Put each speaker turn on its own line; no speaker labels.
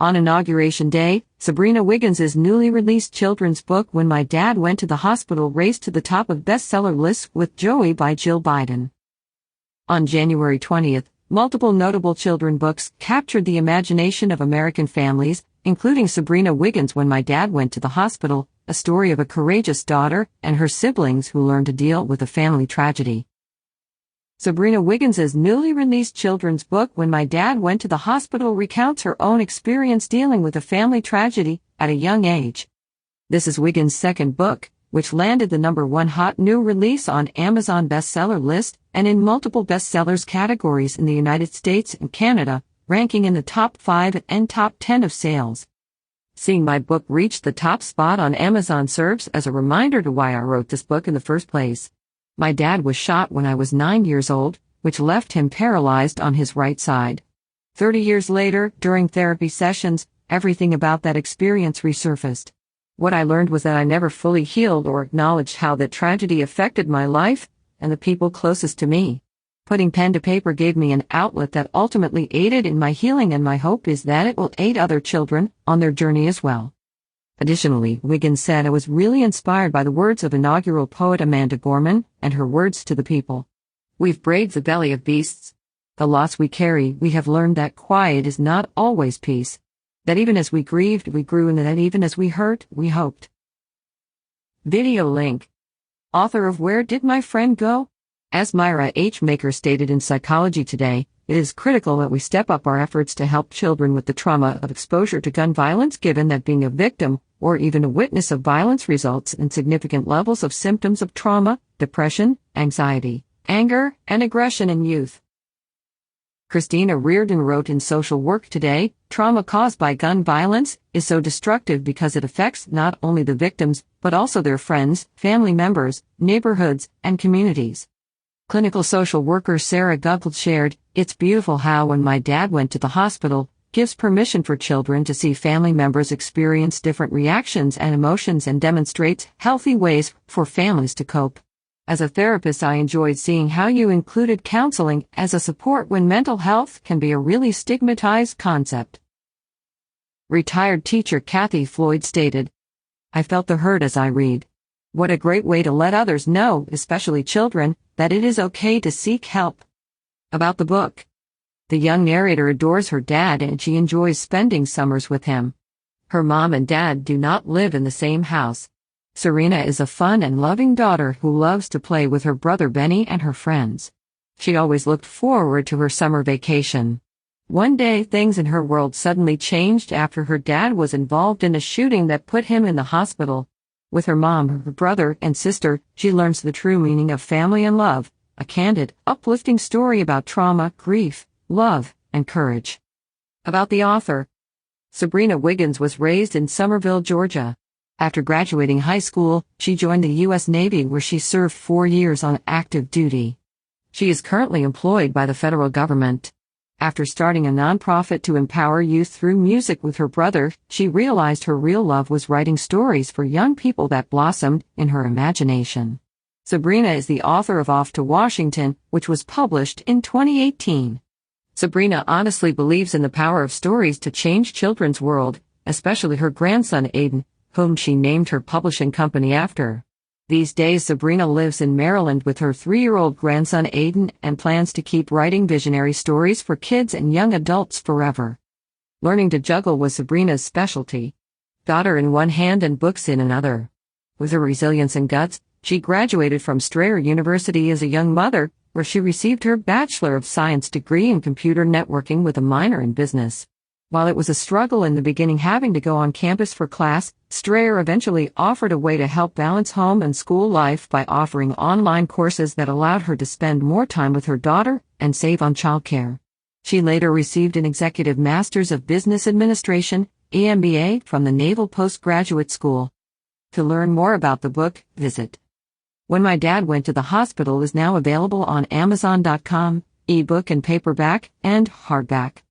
On Inauguration Day, Sabrina Wiggins' newly released children's book When My Dad Went to the Hospital raced to the top of bestseller lists with Joey by Jill Biden. On January 20th, multiple notable children's books captured the imagination of American families, including Sabrina Wiggins' When My Dad Went to the Hospital, a story of a courageous daughter and her siblings who learned to deal with a family tragedy. Sabrina Wiggins' newly released children's book When My Dad Went to the Hospital recounts her own experience dealing with a family tragedy at a young age. This is Wiggins' second book, which landed the #1 hot new release on Amazon bestseller list and in multiple bestsellers categories in the United States and Canada, ranking in the top 5 and top 10 of sales. Seeing my book reach the top spot on Amazon serves as a reminder to why I wrote this book in the first place. My dad was shot when I was 9 years old, which left him paralyzed on his right side. 30 years later, during therapy sessions, everything about that experience resurfaced. What I learned was that I never fully healed or acknowledged how that tragedy affected my life and the people closest to me. Putting pen to paper gave me an outlet that ultimately aided in my healing, and my hope is that it will aid other children on their journey as well. Additionally, Wiggins said I was really inspired by the words of inaugural poet Amanda Gorman and her words to the people. We've braved the belly of beasts. The loss we carry, we have learned that quiet is not always peace. That even as we grieved, we grew, and that even as we hurt, we hoped. Video link. Author of Where Did My Friend Go? As Myra H. Maker stated in Psychology Today, it is critical that we step up our efforts to help children with the trauma of exposure to gun violence, given that being a victim or even a witness of violence results in significant levels of symptoms of trauma, depression, anxiety, anger, and aggression in youth. Christina Reardon wrote in Social Work Today, trauma caused by gun violence is so destructive because it affects not only the victims, but also their friends, family members, neighborhoods, and communities. Clinical social worker Sarah Guggle shared, "It's beautiful how When My Dad Went to the Hospital gives permission for children to see family members experience different reactions and emotions and demonstrates healthy ways for families to cope. As a therapist, I enjoyed seeing how you included counseling as a support when mental health can be a really stigmatized concept." Retired teacher Kathy Floyd stated, "I felt the hurt as I read. What a great way to let others know, especially children, that it is okay to seek help." About the book. The young narrator adores her dad and she enjoys spending summers with him. Her mom and dad do not live in the same house. Serena is a fun and loving daughter who loves to play with her brother Benny and her friends. She always looked forward to her summer vacation. One day, things in her world suddenly changed after her dad was involved in a shooting that put him in the hospital. With her mom, her brother, and sister, she learns the true meaning of family and love, a candid, uplifting story about trauma, grief, love, and courage. About the author. Sabrina Wiggins was raised in Summerville, Georgia. After graduating high school, she joined the U.S. Navy, where she served 4 years on active duty. She is currently employed by the federal government. After starting a nonprofit to empower youth through music with her brother, she realized her real love was writing stories for young people that blossomed in her imagination. Sabrina is the author of Off to Washington, which was published in 2018. Sabrina honestly believes in the power of stories to change children's world, especially her grandson Aiden, whom she named her publishing company after. These days, Sabrina lives in Maryland with her 3-year-old grandson Aiden and plans to keep writing visionary stories for kids and young adults forever. Learning to juggle was Sabrina's specialty. Daughter in one hand and books in another. With her resilience and guts, she graduated from Strayer University as a young mother, where she received her Bachelor of Science degree in computer networking with a minor in business. While it was a struggle in the beginning having to go on campus for class, Strayer eventually offered a way to help balance home and school life by offering online courses that allowed her to spend more time with her daughter and save on childcare. She later received an Executive Master's of Business Administration, EMBA, from the Naval Postgraduate School. To learn more about the book, visit When My Dad Went to the Hospital is now available on Amazon.com, ebook and paperback, and hardback.